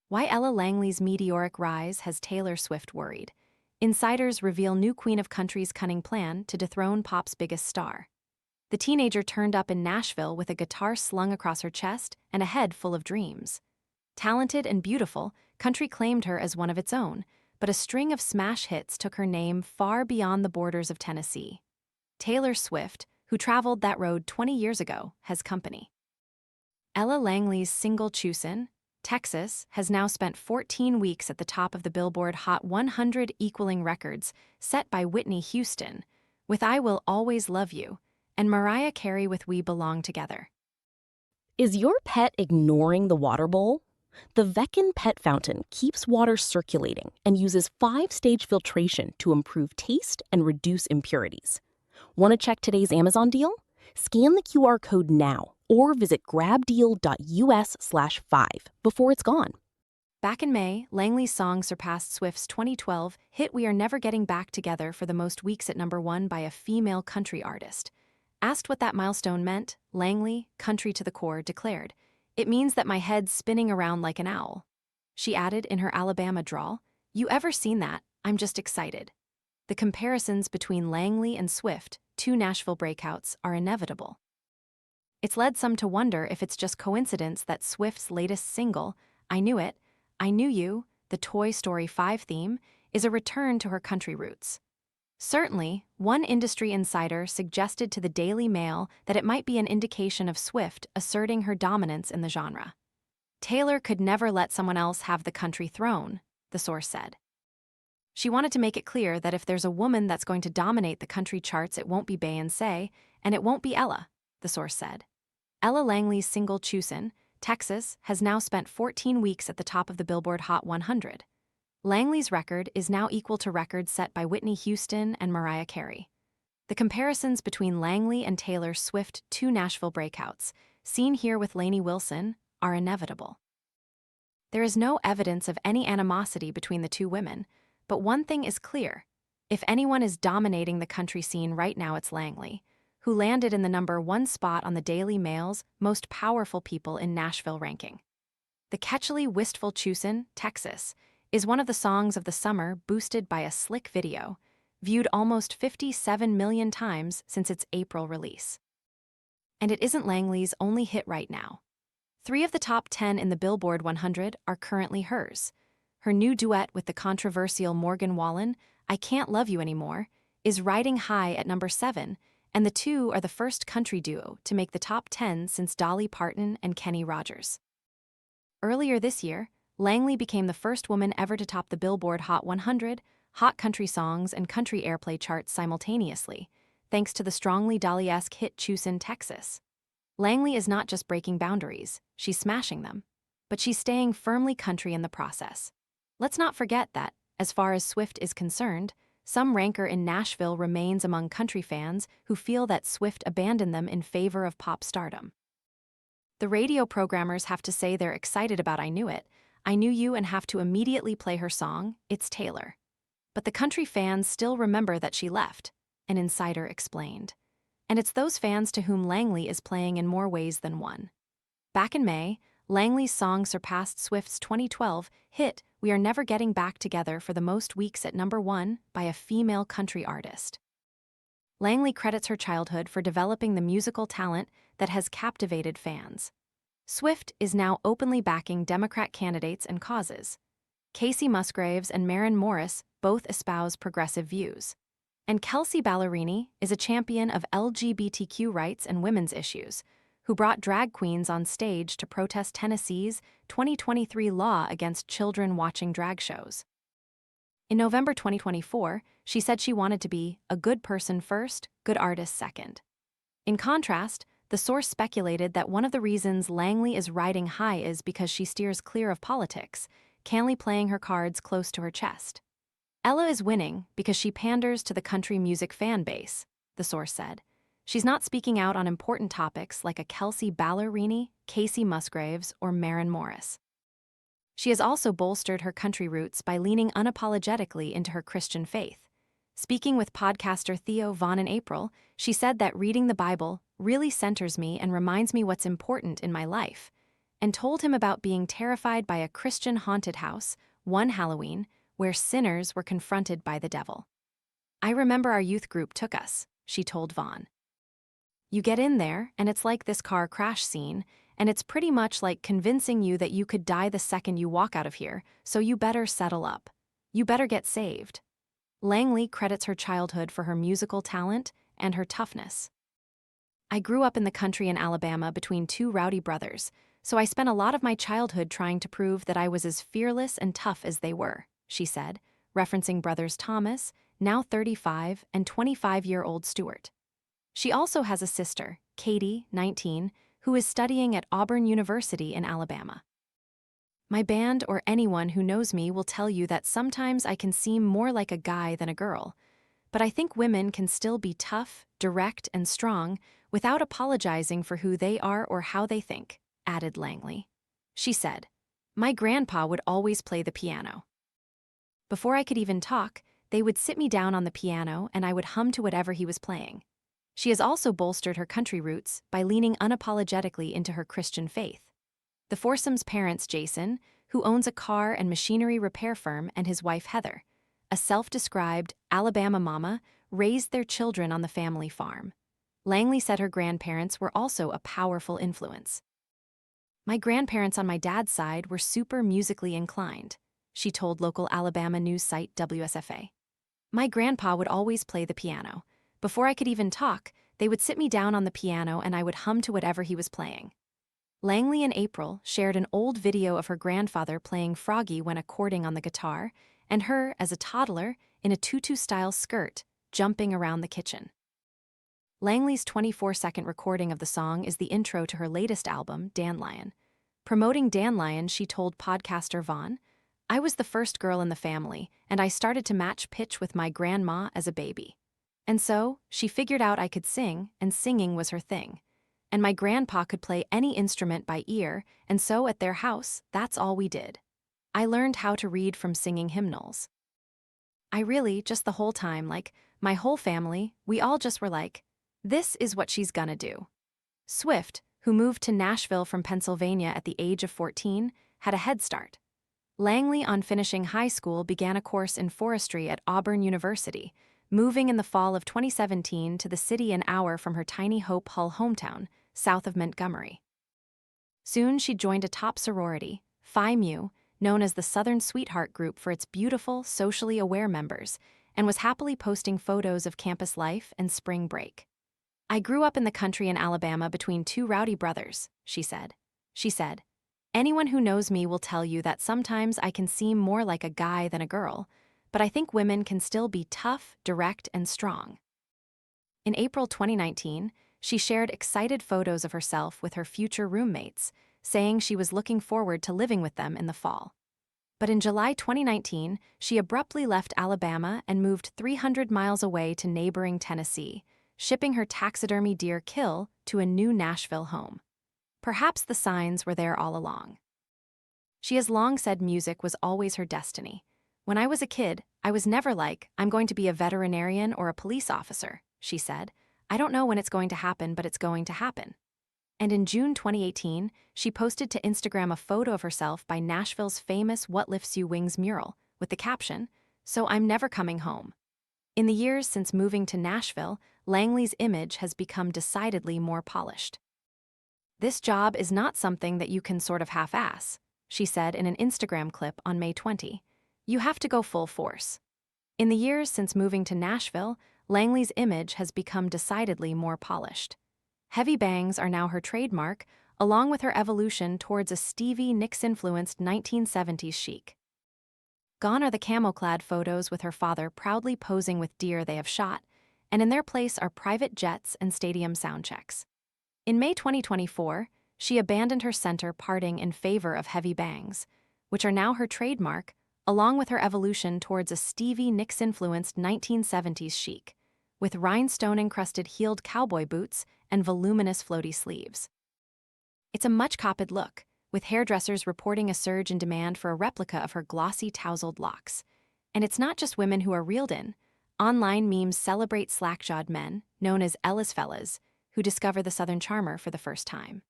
Why Ella Langley's meteoric rise has Taylor Swift worried. Insiders reveal new Queen of Country's cunning plan to dethrone pop's biggest star. The teenager turned up in Nashville with a guitar slung across her chest and a head full of dreams. Talented and beautiful, country claimed her as one of its own, but a string of smash hits took her name far beyond the borders of Tennessee. Taylor Swift, who traveled that road 20 years ago, has company. Ella Langley's single Choosin Texas has now spent 14 weeks at the top of the Billboard Hot 100, equaling records set by Whitney Houston with I Will Always Love You and Mariah Carey with We Belong Together. Is your pet ignoring the water bowl? The Veckin Pet Fountain keeps water circulating and uses 5-stage filtration to improve taste and reduce impurities. Want to check today's Amazon deal? Scan the QR code now or visit grabdeal.us/5 before it's gone. Back in May, Langley's song surpassed Swift's 2012 hit We Are Never Getting Back Together for the most weeks at #1 by a female country artist. Asked what that milestone meant, Langley, country to the core, declared, "It means that my head's spinning around like an owl." She added in her Alabama drawl, "You ever seen that? I'm just excited." The comparisons between Langley and Swift, two Nashville breakouts, are inevitable. It's led some to wonder if it's just coincidence that Swift's latest single, I Knew It, I Knew You, the Toy Story 5 theme, is a return to her country roots. Certainly, one industry insider suggested to the Daily Mail that it might be an indication of Swift asserting her dominance in the genre. Taylor could never let someone else have the country throne, the source said. She wanted to make it clear that if there's a woman that's going to dominate the country charts, it won't be Beyoncé, and it won't be Ella, the source said. Ella Langley's single Choosin Texas has now spent 14 weeks at the top of the Billboard Hot 100. Langley's record is now equal to records set by Whitney Houston and Mariah Carey. The comparisons between Langley and Taylor Swift, two Nashville breakouts, seen here with Lainey Wilson, are inevitable. There is no evidence of any animosity between the two women, but one thing is clear. If anyone is dominating the country scene right now, it's Langley, who landed in the #1 spot on the Daily Mail's Most Powerful People in Nashville ranking. The catchily wistful Choosin Texas is one of the songs of the summer, boosted by a slick video, viewed almost 57 million times since its April release. And it isn't Langley's only hit right now. 3 of the top 10 in the Billboard 100 are currently hers. Her new duet with the controversial Morgan Wallen, I Can't Love You Anymore, is riding high at #7, and the two are the first country duo to make the top 10 since Dolly Parton and Kenny Rogers. Earlier this year, Langley became the first woman ever to top the Billboard Hot 100, Hot Country Songs and Country Airplay charts simultaneously, thanks to the strongly Dolly-esque hit Choosin Texas. Langley is not just breaking boundaries, she's smashing them, but she's staying firmly country in the process. Let's not forget that, as far as Swift is concerned, some rancor in Nashville remains among country fans who feel that Swift abandoned them in favor of pop stardom. The radio programmers have to say they're excited about I Knew It, I Knew You, and have to immediately play her song, It's Taylor. But the country fans still remember that she left, an insider explained. And it's those fans to whom Langley is playing in more ways than one. Back in May, Langley's song surpassed Swift's 2012 hit We Are Never Getting Back Together for the most weeks at #1 by a female country artist. Langley credits her childhood for developing the musical talent that has captivated fans. Swift is now openly backing Democrat candidates and causes. Casey Musgraves and Maren Morris both espouse progressive views. And Kelsey Ballerini is a champion of LGBTQ rights and women's issues, who brought drag queens on stage to protest Tennessee's 2023 law against children watching drag shows. In November 2024, she said she wanted to be a good person first, good artist second. In contrast, the source speculated that one of the reasons Langley is riding high is because she steers clear of politics, calmly playing her cards close to her chest. Ella is winning because she panders to the country music fan base, the source said. She's not speaking out on important topics like a Kelsey Ballerini, Casey Musgraves, or Maren Morris. She has also bolstered her country roots by leaning unapologetically into her Christian faith. Speaking with podcaster Theo Vaughn in April, she said that reading the Bible really centers me and reminds me what's important in my life. and told him about being terrified by a Christian haunted house one Halloween where sinners were confronted by the devil. "I remember our youth group took us," she told Vaughn. "You get in there, and it's like this car crash scene, and it's pretty much like convincing you that you could die the second you walk out of here, so you better settle up. You better get saved." Langley credits her childhood for her musical talent and her toughness. "I grew up in the country in Alabama between two rowdy brothers, so I spent a lot of my childhood trying to prove that I was as fearless and tough as they were," she said, referencing brothers Thomas, now 35, and 25-year-old Stuart. She also has a sister, Katie, 19, who is studying at Auburn University in Alabama. "My band or anyone who knows me will tell you that sometimes I can seem more like a guy than a girl, but I think women can still be tough, direct, and strong without apologizing for who they are or how they think," added Langley. She said, "My grandpa would always play the piano. Before I could even talk, they would sit me down on the piano and I would hum to whatever he was playing." She has also bolstered her country roots by leaning unapologetically into her Christian faith. The foursome's parents, Jason, who owns a car and machinery repair firm, and his wife, Heather, a self-described Alabama mama, raised their children on the family farm. Langley said her grandparents were also a powerful influence. "My grandparents on my dad's side were super musically inclined," she told local Alabama news site WSFA. "My grandpa would always play the piano. Before I could even talk, they would sit me down on the piano and I would hum to whatever he was playing." Langley in April shared an old video of her grandfather playing Froggy when according on the guitar, and her, as a toddler, in a tutu-style skirt, jumping around the kitchen. Langley's 24-second recording of the song is the intro to her latest album, Dandelion. Promoting Dandelion, she told podcaster Vaughn, "I was the first girl in the family, and I started to match pitch with my grandma as a baby. And so, she figured out I could sing, and singing was her thing. And my grandpa could play any instrument by ear, and so at their house, that's all we did. I learned how to read from singing hymnals. I really, just the whole time, like, my whole family, we all just were like, this is what she's gonna do." Swift, who moved to Nashville from Pennsylvania at the age of 14, had a head start. Langley, on finishing high school, began a course in forestry at Auburn University, moving in the fall of 2017 to the city an hour from her tiny Hope Hull hometown, south of Montgomery. Soon she joined a top sorority, Phi Mu, known as the Southern Sweetheart Group for its beautiful, socially aware members, and was happily posting photos of campus life and spring break. "I grew up in the country in Alabama between two rowdy brothers," she said. "Anyone who knows me will tell you that sometimes I can seem more like a guy than a girl, but I think women can still be tough, direct, and strong." In April 2019, she shared excited photos of herself with her future roommates, saying she was looking forward to living with them in the fall. But in July 2019, she abruptly left Alabama and moved 300 miles away to neighboring Tennessee, shipping her taxidermy deer Kill to a new Nashville home. Perhaps the signs were there all along. She has long said music was always her destiny. "When I was a kid, I was never like, I'm going to be a veterinarian or a police officer," she said. "I don't know when it's going to happen, but it's going to happen." And in June 2018, she posted to Instagram a photo of herself by Nashville's famous What Lifts You Wings mural, with the caption, "So I'm never coming home." In the years since moving to Nashville, Langley's image has become decidedly more polished. "This job is not something that you can sort of half-ass," she said in an Instagram clip on May 20. "You have to go full force." In the years since moving to Nashville, Langley's image has become decidedly more polished. Heavy bangs are now her trademark, along with her evolution towards a Stevie Nicks-influenced 1970s chic. Gone are the camo-clad photos with her father proudly posing with deer they have shot, and in their place are private jets and stadium soundchecks. In May 2024, she abandoned her center parting in favor of heavy bangs, which are now her trademark, along with her evolution towards a Stevie Nicks-influenced 1970s chic, with rhinestone-encrusted heeled cowboy boots and voluminous floaty sleeves. It's a much-copied look, with hairdressers reporting a surge in demand for a replica of her glossy tousled locks. And it's not just women who are reeled in. Online memes celebrate slack-jawed men, known as Ella's fellas, who discover the Southern charmer for the first time.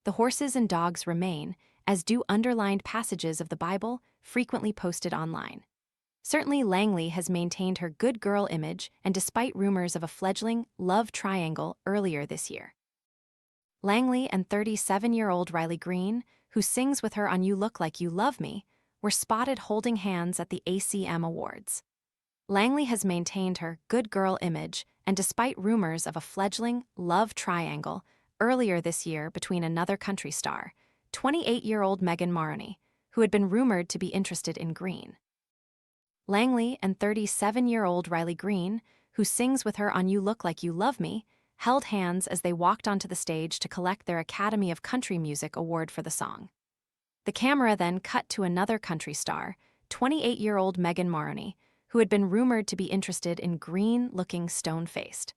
The horses and dogs remain, as do underlined passages of the Bible frequently posted online. Certainly, Langley has maintained her good girl image, and despite rumors of a fledgling love triangle earlier this year. Langley and 37-year-old Riley Green, who sings with her on You Look Like You Love Me, were spotted holding hands at the ACM Awards. Langley has maintained her good girl image, and despite rumors of a fledgling love triangle earlier this year between another country star, 28-year-old Megan Marney, who had been rumored to be interested in Green. Langley and 37-year-old Riley Green, who sings with her on You Look Like You Love Me, held hands as they walked onto the stage to collect their Academy of Country Music award for the song. The camera then cut to another country star, 28-year-old Megan Marney, who had been rumored to be interested in Green-looking stone-faced.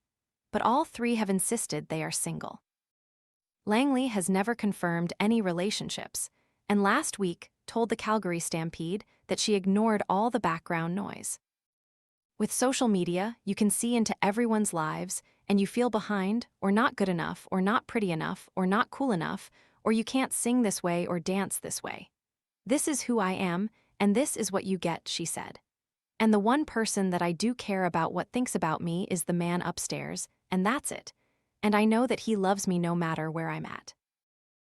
But all three have insisted they are single. Langley has never confirmed any relationships, and last week told the Calgary Stampede that she ignored all the background noise. With social media, you can see into everyone's lives, and you feel behind, or not good enough, or not pretty enough, or not cool enough, or you can't sing this way or dance this way. This is who I am, and this is what you get, she said. And the one person that I do care about what thinks about me is the man upstairs, and that's it. And I know that he loves me no matter where I'm at.